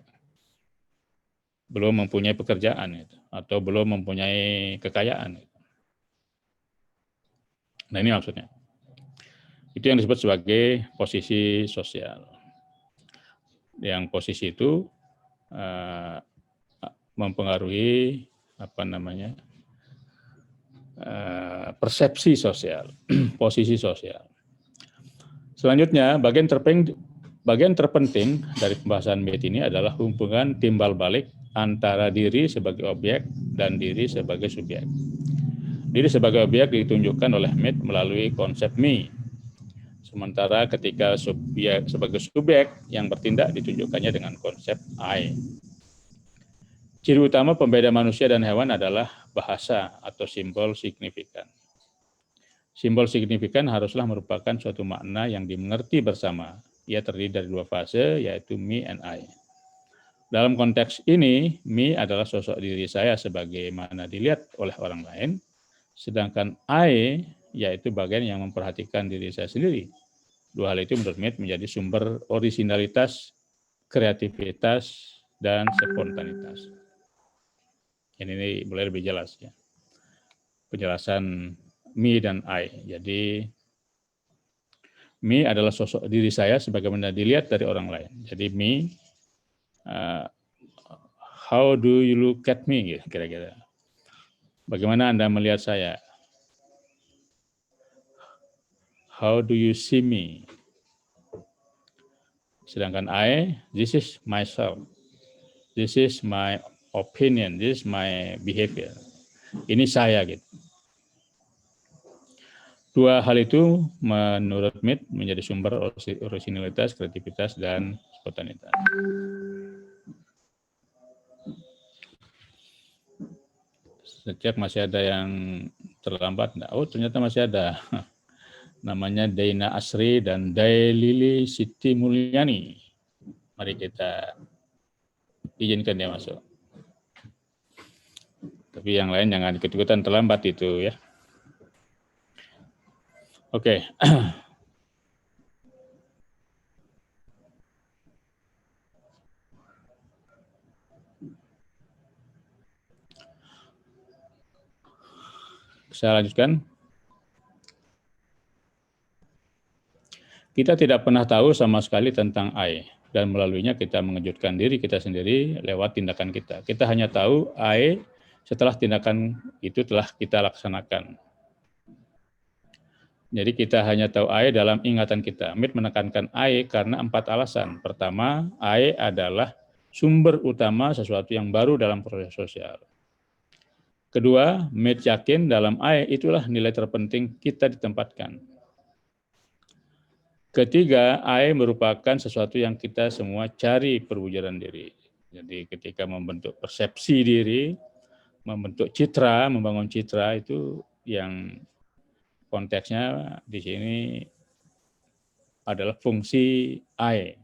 belum mempunyai pekerjaan, atau belum mempunyai kekayaan. Nah, ini maksudnya. Itu yang disebut sebagai posisi sosial. Yang posisi itu mempengaruhi persepsi sosial, posisi sosial. Selanjutnya, bagian terpenting dari pembahasan Mead ini adalah hubungan timbal balik antara diri sebagai objek dan diri sebagai subjek. Diri sebagai objek ditunjukkan oleh Mead melalui konsep me. Sementara ketika sebagai subjek yang bertindak ditunjukkannya dengan konsep I. Ciri utama pembeda manusia dan hewan adalah bahasa atau simbol signifikan. Simbol signifikan haruslah merupakan suatu makna yang dimengerti bersama. Ia terdiri dari dua fase, yaitu me and I. Dalam konteks ini, me adalah sosok diri saya sebagaimana dilihat oleh orang lain, sedangkan I yaitu bagian yang memperhatikan diri saya sendiri. Dua hal itu menurut Mead menjadi sumber originalitas, kreativitas, dan spontanitas. Ini boleh lebih jelas ya. Penjelasan me dan I. Jadi me adalah sosok diri saya sebagaimana dilihat dari orang lain. Jadi me, how do you look at me? Kira-kira. Bagaimana Anda melihat saya? How do you see me? Sedangkan I, this is myself. This is my opinion. This is my behavior. Ini saya gitu. Dua hal itu menurut Mead menjadi sumber originalitas, kreativitas, dan spontanitas. Sejak masih ada yang terlambat, oh ternyata masih ada. Namanya Daina Asri dan Dailili Siti Mulyani. Mari kita izinkan dia masuk. Tapi yang lain jangan ikut-ikutan terlambat itu ya. Oke. Saya lanjutkan. Kita tidak pernah tahu sama sekali tentang I, dan melaluinya kita mengejutkan diri kita sendiri lewat tindakan kita. Kita hanya tahu I setelah tindakan itu telah kita laksanakan. Jadi kita hanya tahu I dalam ingatan kita. Mead menekankan I karena 4 alasan. Pertama, I adalah sumber utama sesuatu yang baru dalam proses sosial. Kedua, Mead yakin dalam I itulah nilai terpenting kita ditempatkan. Ketiga, I merupakan sesuatu yang kita semua cari perwujudan diri. Jadi ketika membentuk persepsi diri, membentuk citra, membangun citra itu yang konteksnya di sini adalah fungsi I.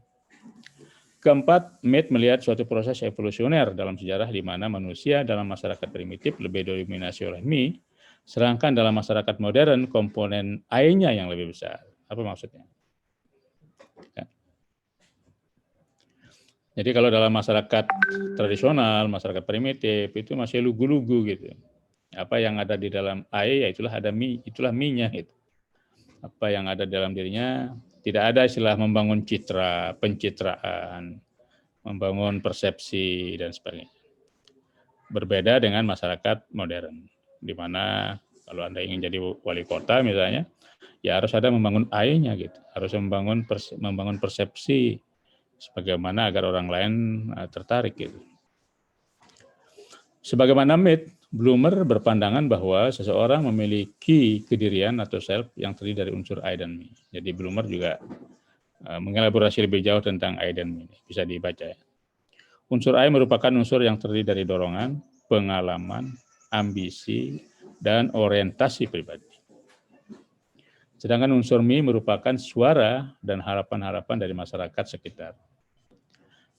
Keempat, Mead melihat suatu proses evolusioner dalam sejarah di mana manusia dalam masyarakat primitif lebih dominasi oleh me, sedangkan dalam masyarakat modern komponen I-nya yang lebih besar. Apa maksudnya? Ya. Jadi kalau dalam masyarakat tradisional, masyarakat primitif itu masih lugu-lugu gitu. Apa yang ada di dalam I, ya itulah me-nya gitu. Apa yang ada dalam dirinya, tidak ada istilah membangun citra, pencitraan, membangun persepsi, dan sebagainya. Berbeda dengan masyarakat modern, di mana kalau Anda ingin jadi wali kota misalnya, ya harus ada membangun I-nya gitu, harus membangun persepsi, sebagaimana agar orang lain tertarik gitu. Sebagaimana Mead, Blumer berpandangan bahwa seseorang memiliki kedirian atau self yang terdiri dari unsur I dan me. Jadi Blumer juga mengelaborasi lebih jauh tentang I dan me. Bisa dibaca ya. Unsur I merupakan unsur yang terdiri dari dorongan, pengalaman, ambisi, dan orientasi pribadi. Sedangkan unsur me merupakan suara dan harapan-harapan dari masyarakat sekitar.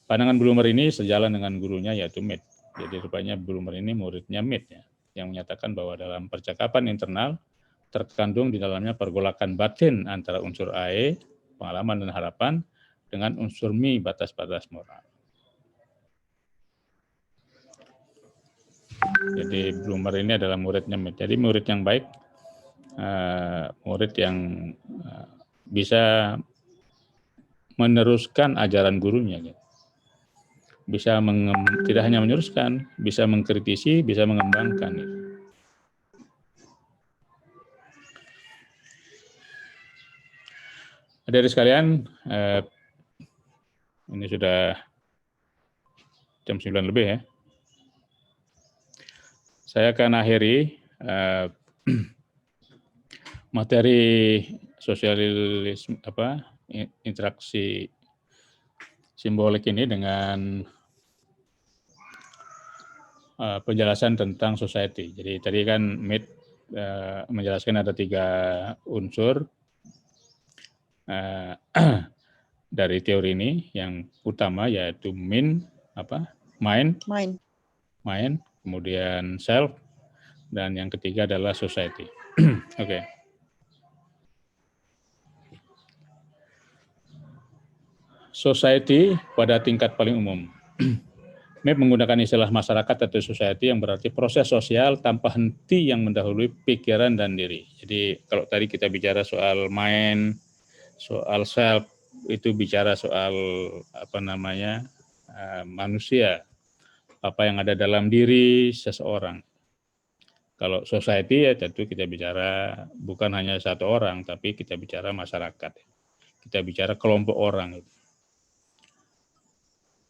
Pandangan Blumer ini sejalan dengan gurunya yaitu Mead. Jadi rupanya Blumer ini muridnya Mead ya, yang menyatakan bahwa dalam percakapan internal terkandung di dalamnya pergolakan batin antara unsur I, pengalaman dan harapan, dengan unsur me, batas-batas moral. Jadi Blumer ini adalah muridnya Mead. Jadi murid yang baik, murid yang bisa meneruskan ajaran gurunya gitu. Bisa tidak hanya meneruskan, bisa mengkritisi, bisa mengembangkan. Hadirin sekalian, ini sudah jam 9 lebih ya. Saya akan akhiri materi sosialisme interaksi simbolik ini dengan penjelasan tentang society. Jadi tadi kan Mead menjelaskan ada 3 unsur dari teori ini. Yang utama yaitu mind, kemudian self, dan yang ketiga adalah society. Oke. Society pada tingkat paling umum. MEP menggunakan istilah masyarakat atau society yang berarti proses sosial tanpa henti yang mendahului pikiran dan diri. Jadi kalau tadi kita bicara soal mind, soal self, itu bicara soal manusia, apa yang ada dalam diri seseorang. Kalau society ya tentu kita bicara bukan hanya satu orang, tapi kita bicara masyarakat. Kita bicara kelompok orang.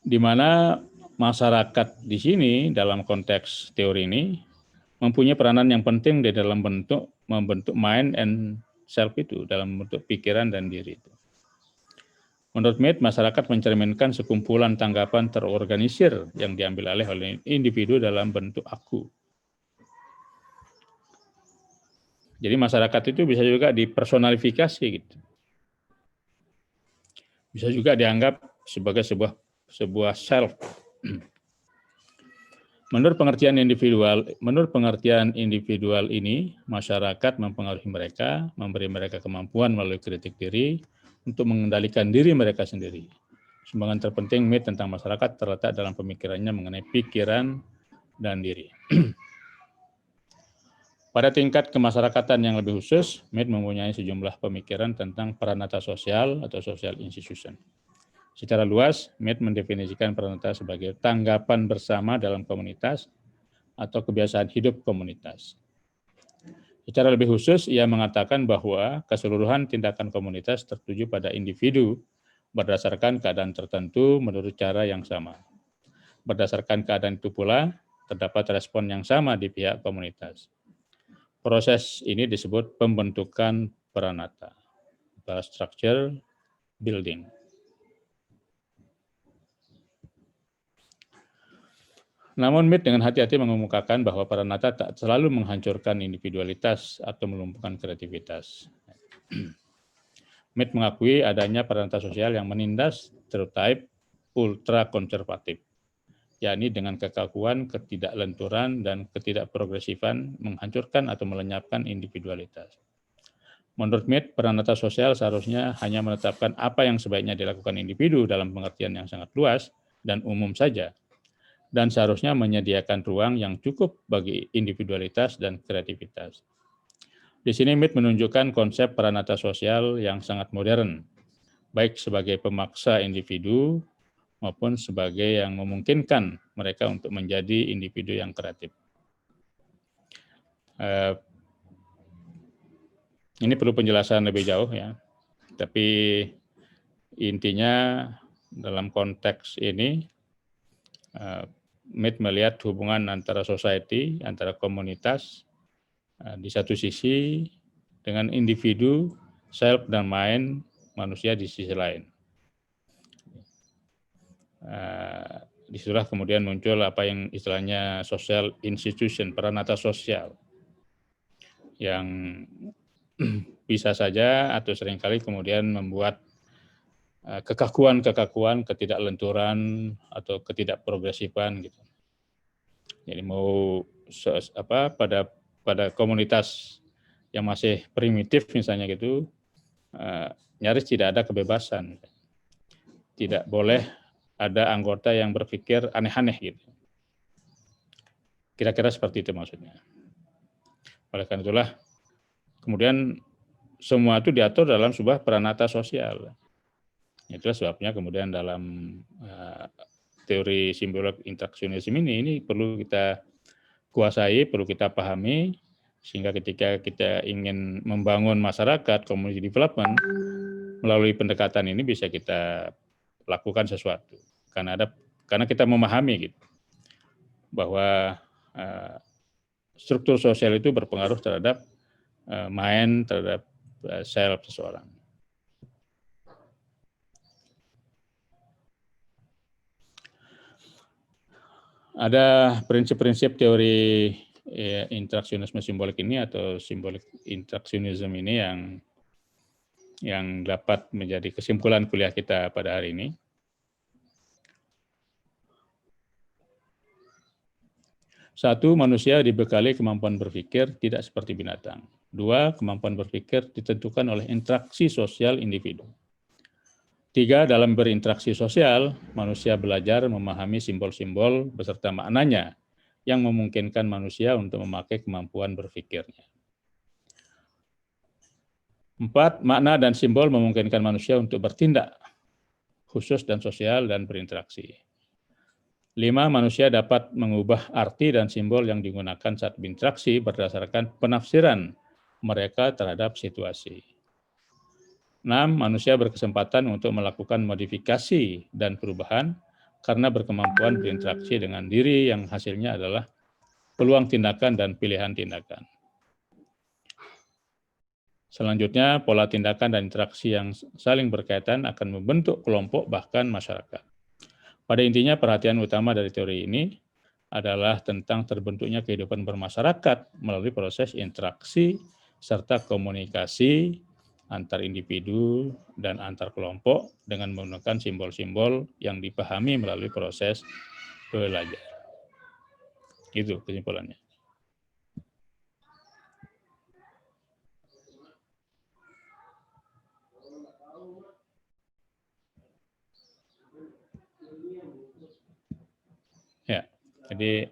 Di mana masyarakat di sini dalam konteks teori ini mempunyai peranan yang penting di dalam membentuk mind and self itu, dalam bentuk pikiran dan diri itu. Menurut Mead, masyarakat mencerminkan sekumpulan tanggapan terorganisir yang diambil alih oleh individu dalam bentuk aku. Jadi masyarakat itu bisa juga dipersonalifikasi gitu. Bisa juga dianggap sebagai sebuah self. Menurut pengertian individual ini, masyarakat mempengaruhi mereka, memberi mereka kemampuan melalui kritik diri untuk mengendalikan diri mereka sendiri. Sumbangan terpenting Mead tentang masyarakat terletak dalam pemikirannya mengenai pikiran dan diri. Pada tingkat kemasyarakatan yang lebih khusus, Mead mempunyai sejumlah pemikiran tentang peranata sosial atau social institution. Secara luas, Mead mendefinisikan peranata sebagai tanggapan bersama dalam komunitas atau kebiasaan hidup komunitas. Secara lebih khusus, ia mengatakan bahwa keseluruhan tindakan komunitas tertuju pada individu berdasarkan keadaan tertentu menurut cara yang sama. Berdasarkan keadaan itu pula, terdapat respon yang sama di pihak komunitas. Proses ini disebut pembentukan peranata, structure building. Namun Mead dengan hati-hati mengemukakan bahwa peranata tak selalu menghancurkan individualitas atau melumpuhkan kreativitas. Mead mengakui adanya peranata sosial yang menindas stereotip ultra konservatif, yakni dengan kekakuan, ketidaklenturan, dan ketidakprogresifan menghancurkan atau melenyapkan individualitas. Menurut Mead, peranata sosial seharusnya hanya menetapkan apa yang sebaiknya dilakukan individu dalam pengertian yang sangat luas dan umum saja, dan seharusnya menyediakan ruang yang cukup bagi individualitas dan kreativitas. Di sini Mead menunjukkan konsep peranata sosial yang sangat modern, baik sebagai pemaksa individu maupun sebagai yang memungkinkan mereka untuk menjadi individu yang kreatif. Ini perlu penjelasan lebih jauh ya, tapi intinya dalam konteks ini Mead melihat hubungan antara society, antara komunitas di satu sisi dengan individu, self dan mind manusia di sisi lain. Disitulah kemudian muncul apa yang istilahnya social institution, peranata sosial, yang bisa saja atau seringkali kemudian membuat kekakuan, ketidaklenturan atau ketidakprogresifan gitu. Jadi mau pada komunitas yang masih primitif misalnya gitu, nyaris tidak ada kebebasan. Tidak boleh ada anggota yang berpikir aneh-aneh gitu. Kira-kira seperti itu maksudnya. Oleh karena itulah kemudian semua itu diatur dalam sebuah peranata sosial. Itulah sebabnya kemudian dalam teori simbolik interaksionisme ini perlu kita kuasai, perlu kita pahami, sehingga ketika kita ingin membangun masyarakat, community development, melalui pendekatan ini bisa kita lakukan sesuatu. Karena kita memahami gitu, bahwa struktur sosial itu berpengaruh terhadap mind, terhadap self seseorang. Ada prinsip-prinsip teori interaksionisme simbolik ini atau simbolik interaksionisme ini yang dapat menjadi kesimpulan kuliah kita pada hari ini. Satu, manusia dibekali kemampuan berpikir tidak seperti binatang. Dua, kemampuan berpikir ditentukan oleh interaksi sosial individu. 3, dalam berinteraksi sosial, manusia belajar memahami simbol-simbol beserta maknanya yang memungkinkan manusia untuk memakai kemampuan berpikirnya. 4, makna dan simbol memungkinkan manusia untuk bertindak, khusus dan sosial dan berinteraksi. 5, manusia dapat mengubah arti dan simbol yang digunakan saat berinteraksi berdasarkan penafsiran mereka terhadap situasi. 6, manusia berkesempatan untuk melakukan modifikasi dan perubahan karena berkemampuan berinteraksi dengan diri yang hasilnya adalah peluang tindakan dan pilihan tindakan. Selanjutnya, pola tindakan dan interaksi yang saling berkaitan akan membentuk kelompok bahkan masyarakat. Pada intinya, perhatian utama dari teori ini adalah tentang terbentuknya kehidupan bermasyarakat melalui proses interaksi serta komunikasi antar individu dan antar kelompok dengan menggunakan simbol-simbol yang dipahami melalui proses belajar. Itu kesimpulannya. Ya, jadi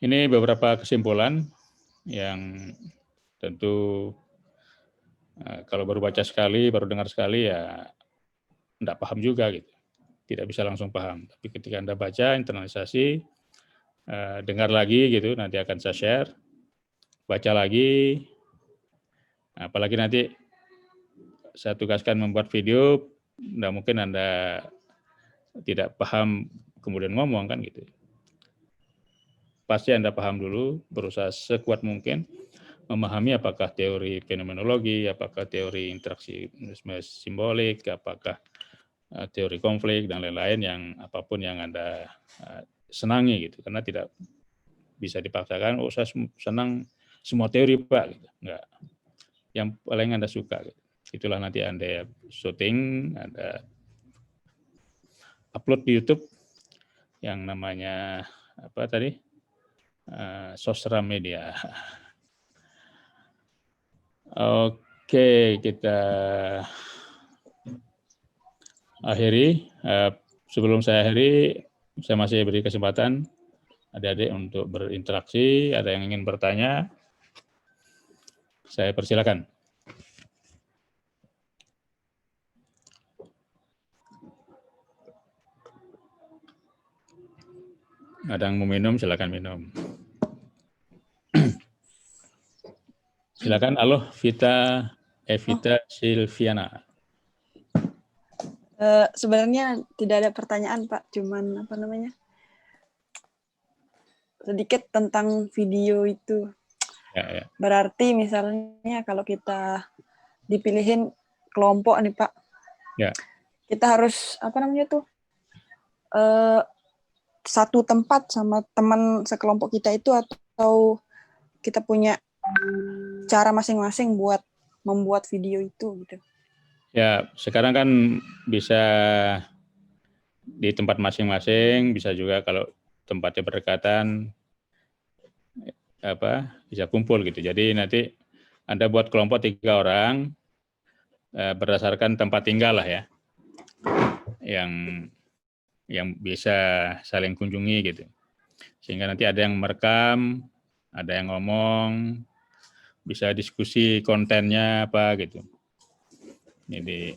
ini beberapa kesimpulan yang tentu kalau baru baca sekali, baru dengar sekali ya enggak paham juga gitu. Tidak bisa langsung paham. Tapi ketika Anda baca, internalisasi, dengar lagi gitu, nanti akan saya share, baca lagi, apalagi nanti saya tugaskan membuat video, enggak mungkin Anda tidak paham kemudian ngomong kan gitu. Pasti Anda paham dulu, berusaha sekuat mungkin memahami apakah teori fenomenologi, apakah teori interaksi simbolik, apakah teori konflik dan lain-lain yang apapun yang Anda senangi gitu, karena tidak bisa dipaksakan. Oh, saya senang semua teori Pak, gitu. Enggak. Yang paling Anda suka. Gitu. Itulah nanti Anda syuting, Anda upload di YouTube yang namanya apa tadi sosial media. Oke, kita akhiri. Sebelum saya akhiri, saya masih beri kesempatan adik-adik untuk berinteraksi. Ada yang ingin bertanya? Saya persilakan. Ada yang mau minum, silakan minum. Silakan, halo, Evita Silviana. Sebenarnya tidak ada pertanyaan, Pak. Cuman apa namanya? Sedikit tentang video itu. Ya. Berarti misalnya kalau kita dipilihin kelompok nih, Pak. Ya. Kita harus apa namanya tuh? Satu tempat sama teman sekelompok kita itu, atau kita punya cara masing-masing buat membuat video itu gitu. Ya, sekarang kan bisa di tempat masing-masing, bisa juga kalau tempatnya berdekatan bisa kumpul gitu. Jadi nanti Anda buat kelompok 3 orang berdasarkan tempat tinggal lah ya. Yang bisa saling kunjungi gitu. Sehingga nanti ada yang merekam, ada yang ngomong, bisa diskusi kontennya apa gitu. Jadi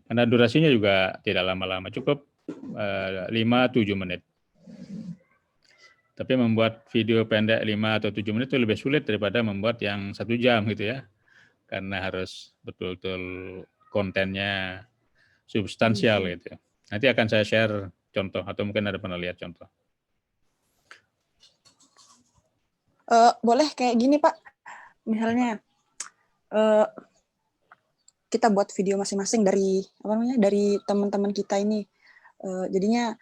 karena durasinya juga tidak lama-lama, cukup 5-7 menit. Tapi membuat video pendek 5 atau 7 menit itu lebih sulit daripada membuat yang 1 jam gitu ya. Karena harus betul-betul kontennya substansial gitu. Nanti akan saya share contoh, atau mungkin ada pernah lihat contoh. Boleh kayak gini, Pak. Misalnya kita buat video masing-masing dari dari teman-teman kita ini. Jadinya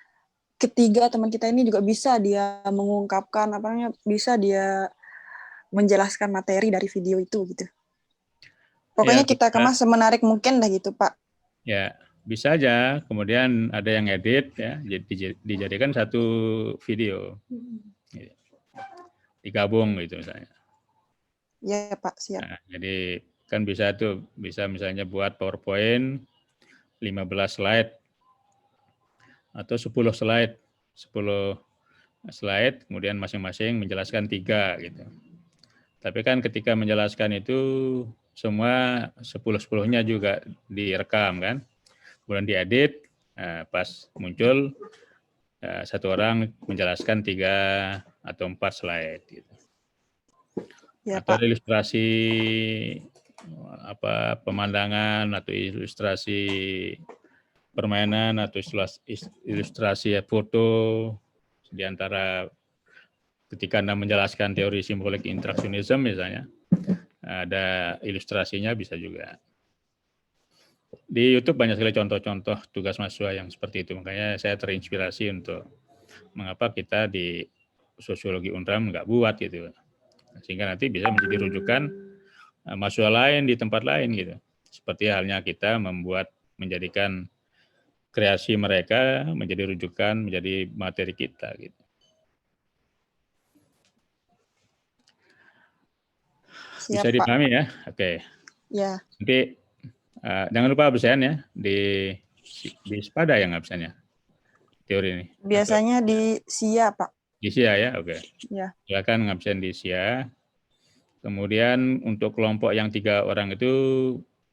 ketiga teman kita ini juga bisa dia mengungkapkan bisa dia menjelaskan materi dari video itu gitu. Pokoknya kita kemas semenarik mungkin dah gitu, Pak. Ya, bisa aja. Kemudian ada yang edit ya, dijadikan satu video. Digabung gitu misalnya. Ya, Pak, siap. Nah, jadi kan bisa misalnya buat PowerPoint, 15 slide atau 10 slide, kemudian masing-masing menjelaskan 3 gitu. Tapi kan ketika menjelaskan itu semua 10-10-nya juga direkam kan, kemudian diedit, pas muncul satu orang menjelaskan 3 atau 4 slide gitu. Ya, Atau Pak. ilustrasi pemandangan atau ilustrasi permainan atau ilustrasi foto di antara ketika Anda menjelaskan teori simbolik interaksionisme misalnya, ada ilustrasinya bisa juga. Di YouTube banyak sekali contoh-contoh tugas mahasiswa yang seperti itu, makanya saya terinspirasi untuk mengapa kita di sosiologi UNRAM nggak buat gitu, sehingga nanti bisa menjadi rujukan mahasiswa lain di tempat lain gitu. Seperti halnya kita menjadikan kreasi mereka menjadi rujukan, menjadi materi kita gitu. Siap, Bisa Pak. dipahami ya? Oke. Ya. Nanti jangan lupa absen ya di SPADA yang absennya teori ini. Biasanya di SIA, Pak. Di SIA ya, oke. Ya. Silakan ngabsen di SIA. Kemudian untuk kelompok yang 3 orang itu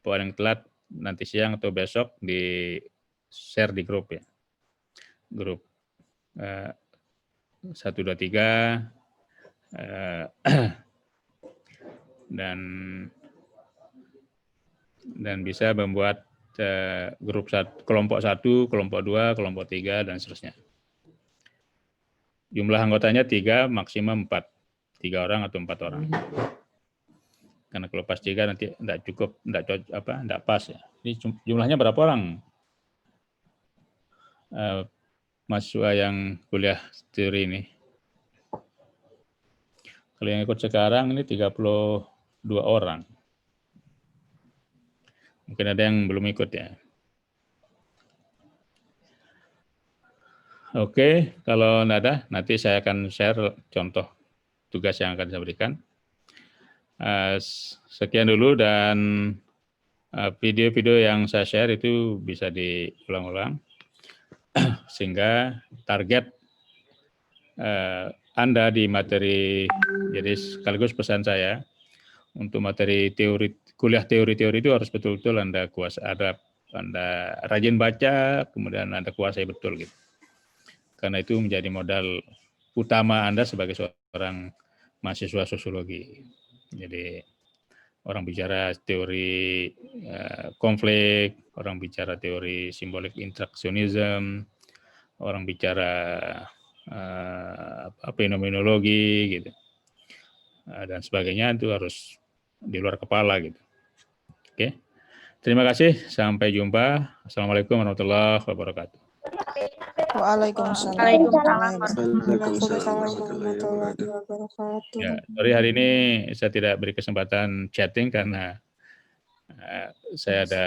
paling telat nanti siang atau besok di share di grup ya. Grup 1, 2, 3 dan bisa membuat grup kelompok 1, kelompok 2, kelompok 3 dan seterusnya. Jumlah anggotanya 3, maksimum 4. 3 orang atau 4 orang. Karena kalau pas 3 nanti enggak cukup, enggak pas ya. Ini jumlahnya berapa orang? Mahasiswa yang kuliah teori ini. Kalau yang ikut sekarang ini 32 orang. Mungkin ada yang belum ikut ya. Oke, kalau enggak ada, nanti saya akan share contoh tugas yang akan saya berikan. Sekian dulu dan video-video yang saya share itu bisa diulang-ulang sehingga target Anda di materi, jadi sekaligus pesan saya untuk materi teori, kuliah teori-teori itu harus betul-betul Anda Anda rajin baca, kemudian Anda kuasai betul gitu. Karena itu menjadi modal utama Anda sebagai seorang mahasiswa sosiologi. Jadi orang bicara teori konflik, orang bicara teori simbolik interaksionisme, orang bicara fenomenologi gitu, dan sebagainya itu harus di luar kepala gitu. Oke, terima kasih. Sampai jumpa. Assalamualaikum warahmatullahi wabarakatuh. Waalaikumsalam warahmatullahi wabarakatuh. Ya, sorry hari ini saya tidak beri kesempatan chatting karena saya ada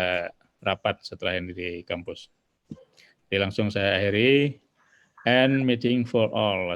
rapat setelah ini di kampus. Jadi langsung saya akhiri. End meeting for all.